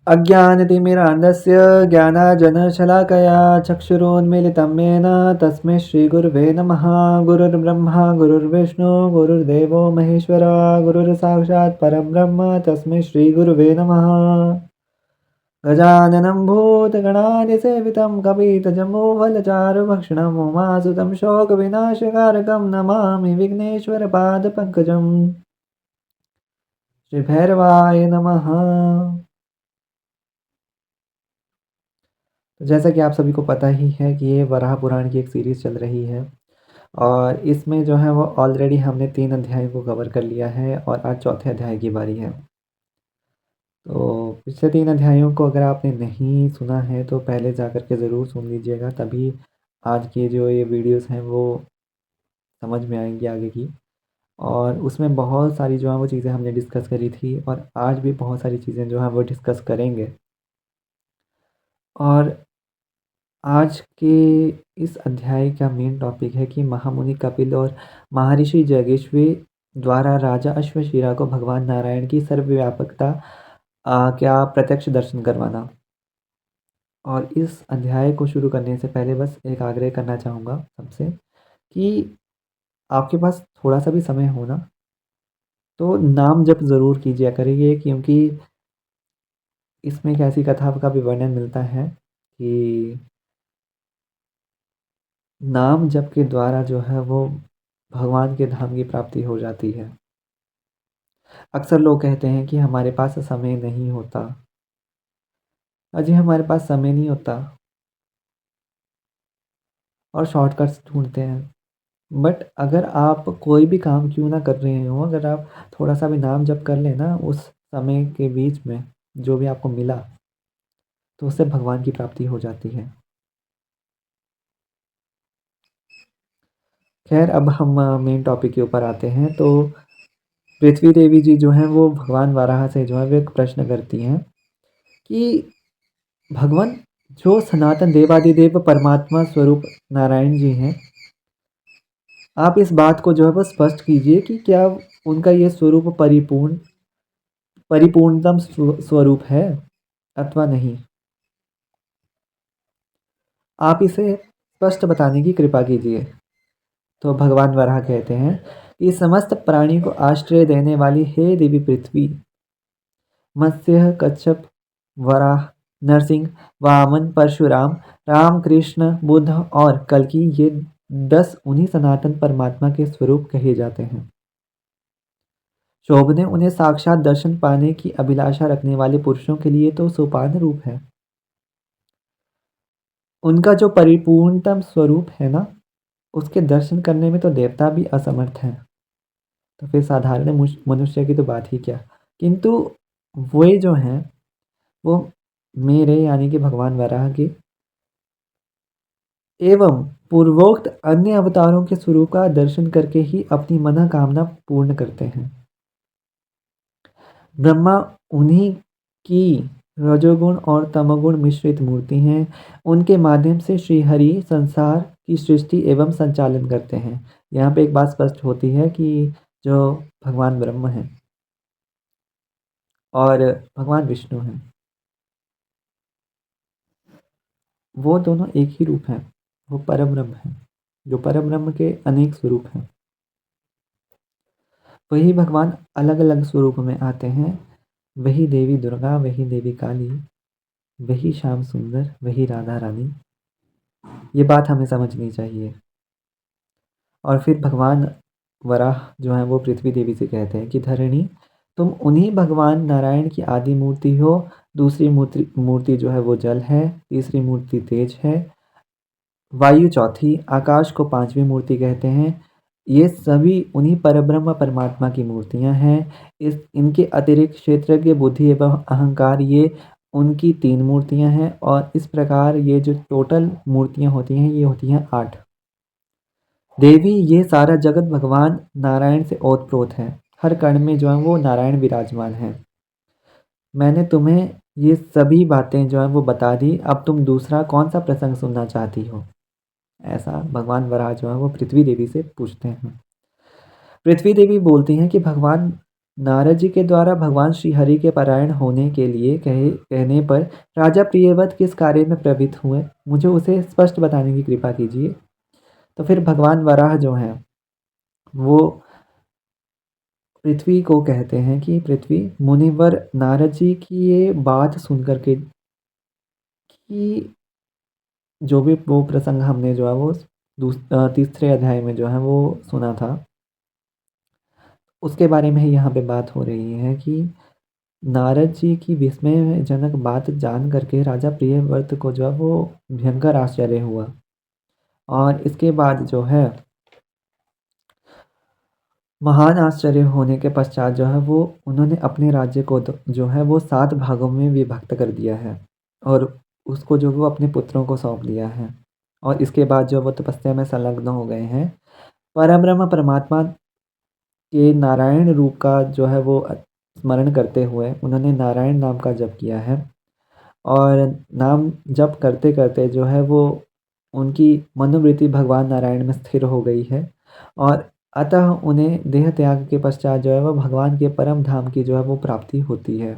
अज्ञानतिमिरान्धस्य ज्ञानाञ्जनशलाकया चक्षुरुन्मीलितं येन तस्मै श्रीगुरुवे नमः। गुरुर्ब्रह्मा गुरुर्विष्णु गुरुर्देवो महेश्वरः गुरुर्साक्षात् परब्रह्म तस्मै श्रीगुरुवे नमः। गजाननं भूतगणादिसेवितं कपितजम्बूफलचारुभक्षणं उमासुतं शोकविनाशकारकं नमामि विघ्नेश्वरपादपङ्कजम्। श्रीभैरवाय नमः। तो जैसा कि आप सभी को पता ही है कि ये वराह पुराण की एक सीरीज़ चल रही है और इसमें जो है वो ऑलरेडी हमने 3 अध्यायों को कवर कर लिया है और आज चौथे अध्याय की बारी है। तो पिछले 3 अध्यायों को अगर आपने नहीं सुना है तो पहले जा कर के ज़रूर सुन लीजिएगा, तभी आज की जो ये वीडियोज़ हैं वो समझ में आएँगी आगे की। और उसमें बहुत सारी जो है वो चीज़ें हमने डिस्कस करी थी और आज भी बहुत सारी चीज़ें जो हैं वो डिस्कस करेंगे। और आज के इस अध्याय का मेन टॉपिक है कि महामुनि कपिल और महर्षि जगेश्वी द्वारा राजा अश्वशिरा को भगवान नारायण की सर्वव्यापकता क्या प्रत्यक्ष दर्शन करवाना। और इस अध्याय को शुरू करने से पहले बस एक आग्रह करना चाहूँगा सबसे कि आपके पास थोड़ा सा भी समय हो ना तो नाम जप ज़रूर कीजिए करिए, क्योंकि इसमें एक ऐसी कथा का भी वर्णन मिलता है कि नाम जप के द्वारा जो है वो भगवान के धाम की प्राप्ति हो जाती है। अक्सर लोग कहते हैं कि हमारे पास समय नहीं होता। अजी हमारे पास समय नहीं होता और शॉर्टकट्स ढूंढते हैं। बट अगर आप कोई भी काम क्यों ना कर रहे हो, अगर आप थोड़ा सा भी नाम जप कर लेना उस समय के बीच में जो भी आपको मिला, तो उससे भगवान की प्राप्ति हो जाती है। खैर अब हम मेन टॉपिक के ऊपर आते हैं। तो पृथ्वी देवी जी जो हैं वो भगवान वाराह से जो है वो एक प्रश्न करती हैं कि भगवान जो सनातन देवादिदेव परमात्मा स्वरूप नारायण जी हैं, आप इस बात को जो है वो स्पष्ट कीजिए कि क्या उनका ये स्वरूप परिपूर्णतम स्वरूप है अथवा नहीं। आप इसे स्पष्ट बताने की कृपा कीजिए। तो भगवान वराह कहते हैं कि समस्त प्राणी को आश्रय देने वाली हे देवी पृथ्वी, मत्स्य कच्छप वराह नरसिंह वामन परशुराम राम कृष्ण बुद्ध और कल्कि ये 10 उन्हीं सनातन परमात्मा के स्वरूप कहे जाते हैं। शोभने उन्हें साक्षात दर्शन पाने की अभिलाषा रखने वाले पुरुषों के लिए तो सोपान रूप है। उनका जो परिपूर्णतम स्वरूप है ना, उसके दर्शन करने में तो देवता भी असमर्थ हैं, तो फिर साधारण मनुष्य की तो बात ही क्या। किंतु वे जो हैं वो मेरे यानी कि भगवान वराह के एवं पूर्वोक्त अन्य अवतारों के स्वरूप का दर्शन करके ही अपनी मनोकामना पूर्ण करते हैं। ब्रह्मा उन्हीं की रजोगुण और तमोगुण मिश्रित मूर्ति हैं। उनके माध्यम से श्री हरि संसार की सृष्टि एवं संचालन करते हैं। यहाँ पे एक बात स्पष्ट होती है कि जो भगवान ब्रह्म हैं और भगवान विष्णु हैं, वो दोनों एक ही रूप हैं। वो परब्रह्म हैं, जो परब्रह्म के अनेक स्वरूप हैं। वही भगवान अलग अलग स्वरूप में आते हैं। वही देवी दुर्गा, वही देवी काली, वही श्याम सुंदर, वही राधा रानी। ये बात हमें समझनी चाहिए। और फिर भगवान वराह जो हैं वो पृथ्वी देवी से कहते हैं कि धरणी, तुम उन्हीं भगवान नारायण की आदि मूर्ति हो। दूसरी मूर्ति जो है वो जल है, तीसरी मूर्ति तेज है, वायु चौथी, आकाश को पांचवी मूर्ति कहते हैं। ये सभी उन्हीं परब्रह्म परमात्मा की मूर्तियां हैं। इस इनके अतिरिक्त क्षेत्रज्ञ बुद्धि एवं अहंकार, ये उनकी 3 मूर्तियां हैं। और इस प्रकार ये जो टोटल मूर्तियां होती हैं ये होती हैं 8। देवी, ये सारा जगत भगवान नारायण से ओतप्रोत है। हर कण में जो है वो नारायण विराजमान है। मैंने तुम्हें ये सभी बातें जो है वो बता दी। अब तुम दूसरा कौन सा प्रसंग सुनना चाहती हो? ऐसा भगवान वराह जो है वो पृथ्वी देवी से पूछते हैं। पृथ्वी देवी बोलती हैं कि भगवान नारद जी के द्वारा भगवान श्री हरि के पारायण होने के लिए कहने पर राजा प्रियव्रत किस कार्य में प्रवृत्त हुए, मुझे उसे स्पष्ट बताने की कृपा कीजिए। तो फिर भगवान वराह जो हैं वो पृथ्वी को कहते हैं कि पृथ्वी, मुनिवर नारद जी की ये बात सुन कर के कि जो भी वो प्रसंग हमने जो है वो तीसरे अध्याय में जो है वो सुना था, उसके बारे में ही यहाँ पे बात हो रही है कि नारद जी की विस्मयजनक बात जान करके राजा प्रियव्रत को जो है वो भयंकर आश्चर्य हुआ। और इसके बाद जो है महान आश्चर्य होने के पश्चात जो है वो उन्होंने अपने राज्य को जो है वो 7 भागों में विभक्त कर दिया है और उसको जो वो अपने पुत्रों को सौंप दिया है। और इसके बाद जो वो तपस्या में संलग्न हो गए हैं। परब्रह्म परमात्मा के नारायण रूप का जो है वो स्मरण करते हुए उन्होंने नारायण नाम का जप किया है। और नाम जप करते करते जो है वो उनकी मनोवृत्ति भगवान नारायण में स्थिर हो गई है। और अतः उन्हें देह त्याग के पश्चात जो है वो भगवान के परम धाम की जो है वो प्राप्ति होती है।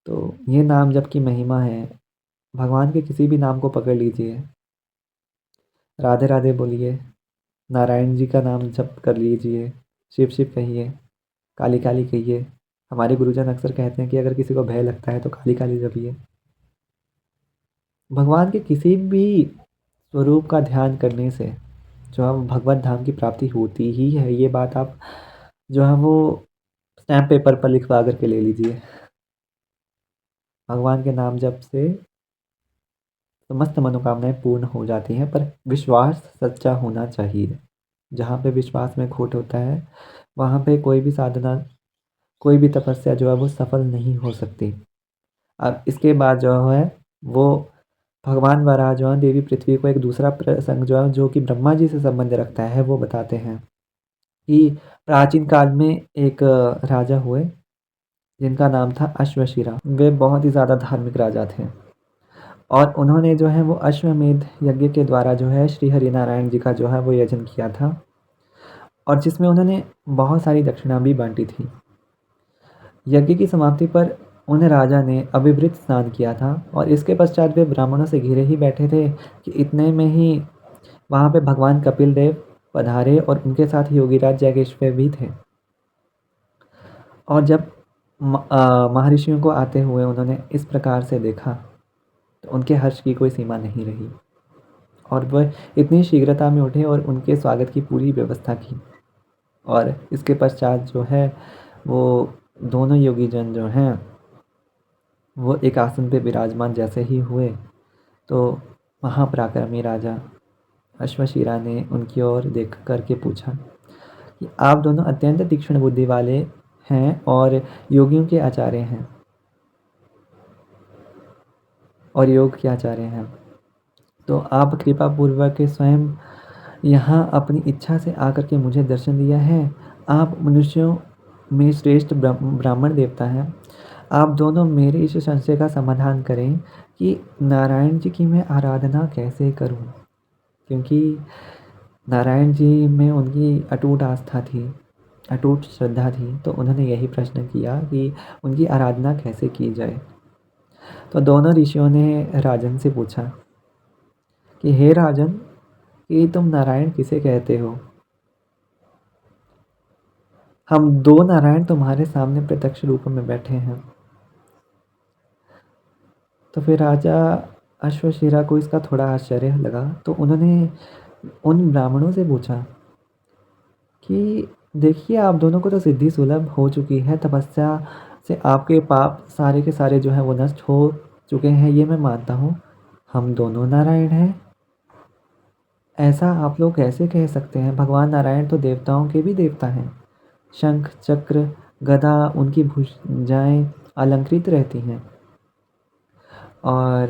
तो ये नाम जप की महिमा है। भगवान के किसी भी नाम को पकड़ लीजिए, राधे राधे बोलिए, नारायण जी का नाम जप कर लीजिए, शिव शिव कहिए, काली काली कहिए। हमारे गुरुजन अक्सर कहते हैं कि अगर किसी को भय लगता है तो काली काली जपिए। भगवान के किसी भी स्वरूप का ध्यान करने से जो है भगवत धाम की प्राप्ति होती ही है। ये बात आप जो है वो स्टैम्प पेपर पर लिखवा करके ले लीजिए। भगवान के नाम जप से समस्त मनोकामनाएं पूर्ण हो जाती हैं, पर विश्वास सच्चा होना चाहिए। जहाँ पे विश्वास में खोट होता है वहाँ पे कोई भी साधना, कोई भी तपस्या जो है वो सफल नहीं हो सकती। अब इसके बाद जो है वो भगवान वराह जो है देवी पृथ्वी को एक दूसरा प्रसंग जो है जो कि ब्रह्मा जी से संबंध रखता है वो बताते हैं कि प्राचीन काल में एक राजा हुए जिनका नाम था अश्वशिरा। वे बहुत ही ज़्यादा धार्मिक राजा थे और उन्होंने जो है वो अश्वमेध यज्ञ के द्वारा जो है श्री हरिनारायण जी का जो है वो यजन किया था और जिसमें उन्होंने बहुत सारी दक्षिणा भी बांटी थी। यज्ञ की समाप्ति पर उन राजा ने अभिवृत स्नान किया था और इसके पश्चात वे ब्राह्मणों से घिरे ही बैठे थे कि इतने में ही वहाँ पे भगवान कपिल देव पधारे और उनके साथ योगीराज जैगेश्वर भी थे। और जब महर्षियों को आते हुए उन्होंने इस प्रकार से देखा तो उनके हर्ष की कोई सीमा नहीं रही और वह इतनी शीघ्रता में उठे और उनके स्वागत की पूरी व्यवस्था की। और इसके पश्चात जो है वो दोनों योगी जन जो हैं वो एक आसन पे विराजमान जैसे ही हुए तो महापराक्रमी राजा अश्वशिरा ने उनकी ओर देख करके पूछा कि आप दोनों अत्यंत तीक्ष्ण बुद्धि वाले हैं और योगियों के आचार्य हैं और योग के आचार्य हैं, तो आप कृपा पूर्वक स्वयं यहाँ अपनी इच्छा से आकर के मुझे दर्शन दिया है। आप मनुष्यों में श्रेष्ठ ब्राह्मण देवता हैं। आप दोनों मेरे इस संशय का समाधान करें कि नारायण जी की मैं आराधना कैसे करूं, क्योंकि नारायण जी में उनकी अटूट आस्था थी, अटूट श्रद्धा थी। तो उन्होंने यही प्रश्न किया कि उनकी आराधना कैसे की जाए। तो दोनों ऋषियों ने राजन से पूछा कि हे राजन, कि तुम नारायण किसे कहते हो? हम दो नारायण तुम्हारे सामने प्रत्यक्ष रूप में बैठे हैं। तो फिर राजा अश्वशिरा को इसका थोड़ा आश्चर्य लगा, तो उन्होंने उन ब्राह्मणों से पूछा कि देखिए, आप दोनों को तो सिद्धि सुलभ हो चुकी है, तपस्या से आपके पाप सारे के सारे जो है वो नष्ट हो चुके हैं, ये मैं मानता हूँ। हम दोनों नारायण हैं, ऐसा आप लोग कैसे कह सकते हैं? भगवान नारायण तो देवताओं के भी देवता हैं। शंख चक्र गदा उनकी भुजाएं अलंकृत रहती हैं और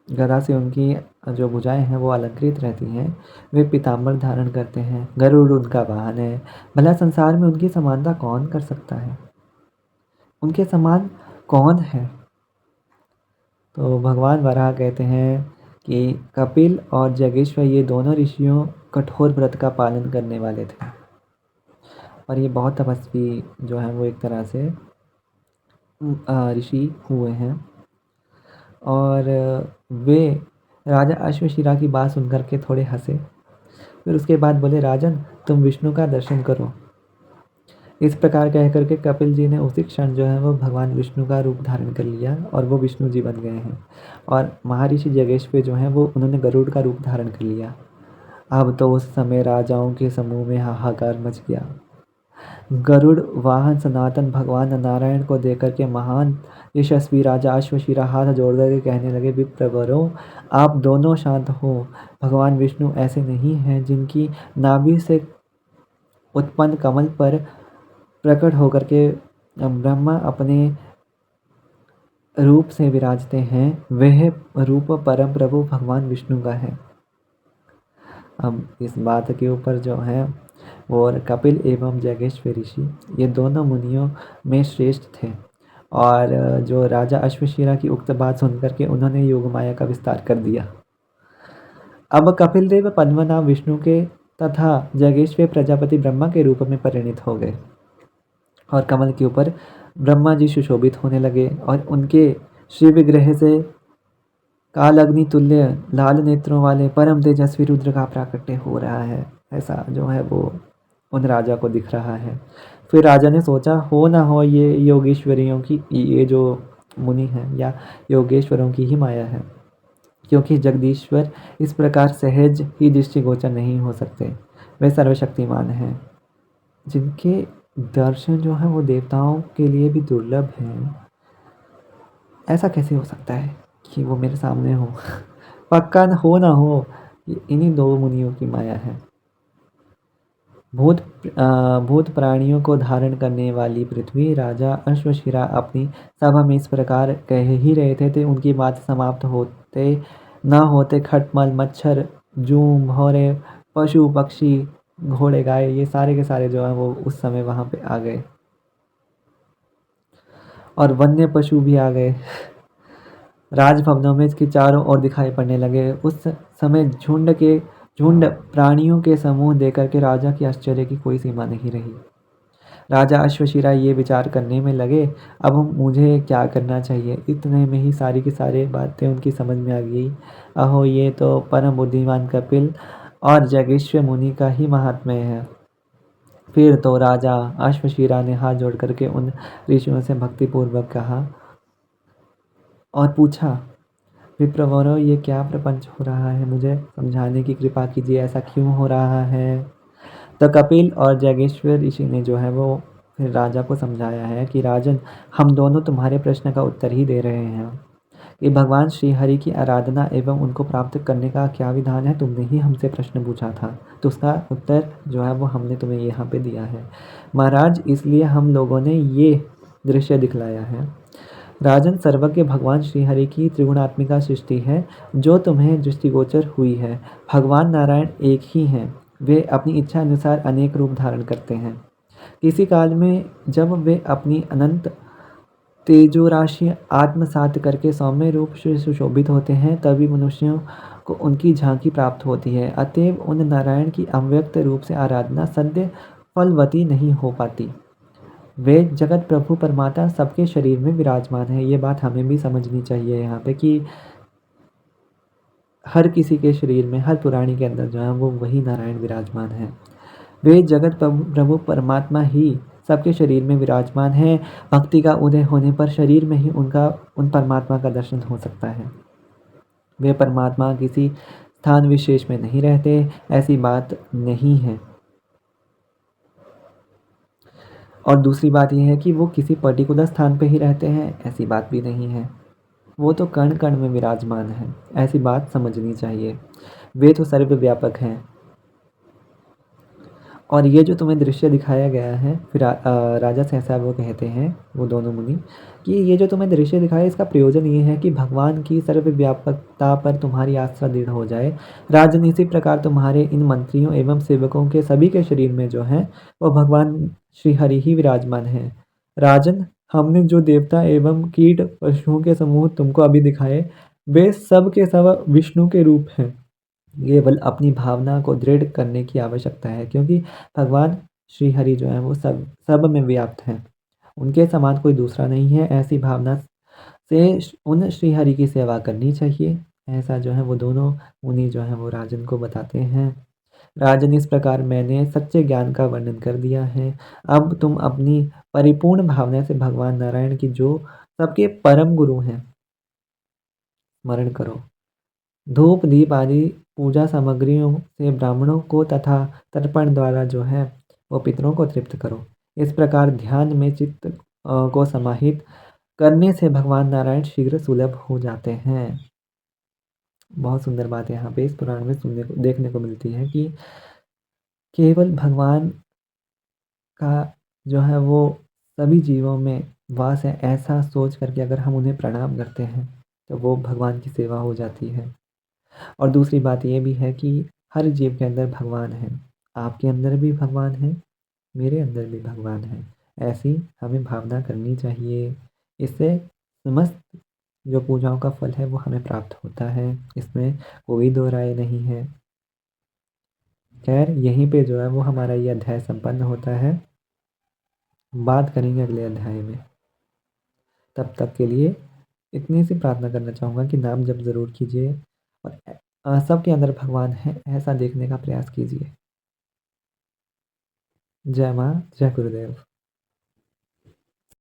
गदा से उनकी जो भुजाएं हैं वो अलंकृत रहती हैं। वे पीताम्बर धारण करते हैं, गरुड़ उनका वाहन है। भला संसार में उनकी समानता कौन कर सकता है? उनके समान कौन है? तो भगवान वराह कहते हैं कि कपिल और जगेश्वर ये दोनों ऋषियों कठोर व्रत का पालन करने वाले थे और ये बहुत तपस्वी जो है वो एक तरह से ऋषि हुए हैं। और वे राजा अश्वशिरा की बात सुनकर के थोड़े हंसे। फिर उसके बाद बोले, राजन तुम विष्णु का दर्शन करो। इस प्रकार कह करके कपिल जी ने उसी क्षण जो है वो भगवान विष्णु का रूप धारण कर लिया और वो विष्णु जी बन गए हैं। और महर्षि जगेश्वर जो हैं वो उन्होंने गरुड़ का रूप धारण कर लिया। अब तो उस समय राजाओं के समूह में हाहाकार मच गया। गरुड़ वाहन सनातन भगवान नारायण को देकर के महान यशस्वी राजा अश्वशिरा हाथ जोड़ कर कहने लगे, विप्रवरों आप दोनों शांत हो। भगवान विष्णु ऐसे नहीं हैं जिनकी नाभि से उत्पन्न कमल पर प्रकट होकर के ब्रह्मा अपने रूप से विराजते हैं, वह रूप परम प्रभु भगवान विष्णु का है। अब इस बात के ऊपर जो है वो कपिल एवं जगेश्वर ऋषि ये दोनों मुनियों में श्रेष्ठ थे। और जो राजा अश्वशिरा की उक्त बात सुनकर के उन्होंने योगमाया का विस्तार कर दिया। अब कपिल देव पद्मनाभ विष्णु के तथा जगेश्वर प्रजापति ब्रह्मा के रूप में परिणित हो गए और कमल के ऊपर ब्रह्मा जी सुशोभित होने लगे और उनके श्री विग्रह से काल अग्नि तुल्य लाल नेत्रों वाले परम तेजस्वी रुद्र का प्राकट्य हो रहा है। ऐसा जो है वो उन राजा को दिख रहा है। फिर राजा ने सोचा, हो ना हो ये योगेश्वरियों की, ये जो मुनि हैं या योगेश्वरों की ही माया है, क्योंकि जगदीश्वर इस प्रकार सहज ही दृष्टिगोचर नहीं हो सकते। वे सर्वशक्तिमान हैं जिनके दर्शन जो है वो देवताओं के लिए भी दुर्लभ हैं। ऐसा कैसे हो सकता है कि वो मेरे सामने हो? पक्का हो ना हो, इन्हीं दो मुनियों की माया है। भूत प्राणियों को धारण करने वाली पृथ्वी राजा अश्वशिरा अपनी सभा में इस प्रकार कह ही रहे थे उनकी बात समाप्त होते न होते खटमल मच्छर जूम भौरे पशु पक्षी घोड़े गाय ये सारे के सारे जो है वो उस समय वहां पे आ गए और वन्य पशु भी आ गए। राजभवनों में इसके चारों ओर दिखाई पड़ने लगे। उस समय झुंड प्राणियों के समूह देकर के राजा की आश्चर्य की कोई सीमा नहीं रही। राजा अश्वशिरा ये विचार करने में लगे, अब मुझे क्या करना चाहिए। इतने में ही सारी की सारी बातें उनकी समझ में आ गई। अहो ये तो परम बुद्धिमान कपिल और जगेश्वर मुनि का ही महात्म्य है। फिर तो राजा अश्वशिरा ने हाथ जोड़ करके उन ऋषियों से भक्तिपूर्वक कहा और पूछा, विप्रवरों ये क्या प्रपंच हो रहा है, मुझे समझाने की कृपा कीजिए, ऐसा क्यों हो रहा है। तो कपिल और जागेश्वर ऋषि ने जो है वो फिर राजा को समझाया है कि राजन हम दोनों तुम्हारे प्रश्न का उत्तर ही दे रहे हैं कि भगवान श्री हरि की आराधना एवं उनको प्राप्त करने का क्या विधान है। तुमने ही हमसे प्रश्न पूछा था तो उसका उत्तर जो है वो हमने तुम्हें यहाँ पे दिया है महाराज, इसलिए हम लोगों ने ये दृश्य दिखलाया है। राजन सर्वज्ञ भगवान श्रीहरि की त्रिगुणात्मिका सृष्टि है जो तुम्हें दृष्टिगोचर हुई है। भगवान नारायण एक ही हैं, वे अपनी इच्छा अनुसार अनेक रूप धारण करते हैं। किसी काल में जब वे अपनी अनंत तेजो राशि आत्मसात करके सौम्य रूप से सुशोभित होते हैं तभी मनुष्यों को उनकी झांकी प्राप्त होती है। अतएव उन नारायण की अव्यक्त रूप से आराधना सद्य फलवती नहीं हो पाती। वे जगत प्रभु परमात्मा सबके शरीर में विराजमान है। ये बात हमें भी समझनी चाहिए यहाँ पे कि हर किसी के शरीर में, हर पुराणी के अंदर जो है वो वही नारायण विराजमान है। वे जगत प्रभु परमात्मा ही सबके शरीर में विराजमान है। भक्ति का उदय होने पर शरीर में ही उन परमात्मा का दर्शन हो सकता है। वे परमात्मा किसी स्थान विशेष में नहीं रहते, ऐसी बात नहीं है। और दूसरी बात यह है कि वो किसी पर्टिकुलर स्थान पे ही रहते हैं, ऐसी बात भी नहीं है। वो तो कण कण में विराजमान है, ऐसी बात समझनी चाहिए। वे तो सर्वव्यापक हैं। और ये जो तुम्हें दृश्य दिखाया गया है, फिर राजा सहसा वो कहते हैं, वो दोनों मुनि, कि ये जो तुम्हें दृश्य दिखाया इसका प्रयोजन ये है कि भगवान की सर्वव्यापकता पर तुम्हारी आस्था दृढ़ हो जाए। राजन इसी प्रकार तुम्हारे इन मंत्रियों एवं सेवकों के सभी के शरीर में जो है वो भगवान श्री हरि ही विराजमान है। राजन हमने जो देवता एवं कीट पशुओं के समूह तुमको अभी दिखाए वे सब के सब विष्णु के रूप हैं। केवल अपनी भावना को दृढ़ करने की आवश्यकता है, क्योंकि भगवान श्री हरि जो है वो सब सब में व्याप्त हैं। उनके समान कोई दूसरा नहीं है, ऐसी भावना से उन श्री हरि की सेवा करनी चाहिए। ऐसा जो है वो दोनों मुनि जो हैं वो राजन को बताते हैं। राजन, इस प्रकार मैंने सच्चे ज्ञान का वर्णन कर दिया है। अब तुम अपनी परिपूर्ण भावना से भगवान नारायण की, जो सबके परम गुरु हैं, स्मरण करो। धूप दीप आदि पूजा सामग्रियों से ब्राह्मणों को तथा तर्पण द्वारा जो है वो पितरों को तृप्त करो। इस प्रकार ध्यान में चित्त को समाहित करने से भगवान नारायण शीघ्र सुलभ हो जाते हैं। बहुत सुंदर बात है यहाँ पे इस पुराण में सुनने को देखने को मिलती है कि केवल भगवान का जो है वो सभी जीवों में वास है, ऐसा सोच करके अगर हम उन्हें प्रणाम करते हैं तो वो भगवान की सेवा हो जाती है। और दूसरी बात ये भी है कि हर जीव के अंदर भगवान है। आपके अंदर भी भगवान है, मेरे अंदर भी भगवान है। ऐसी हमें भावना करनी चाहिए। इससे समस्त जो पूजाओं का फल है वो हमें प्राप्त होता है, इसमें कोई दो राय नहीं है। खैर, यहीं पे जो है वो हमारा ये अध्याय संपन्न होता है। बात करेंगे अगले अध्याय में। तब तक के लिए इतनी सी प्रार्थना करना चाहूँगा कि नाम जप ज़रूर कीजिए और सबके अंदर भगवान है ऐसा देखने का प्रयास कीजिए। जय माँ, जय गुरुदेव।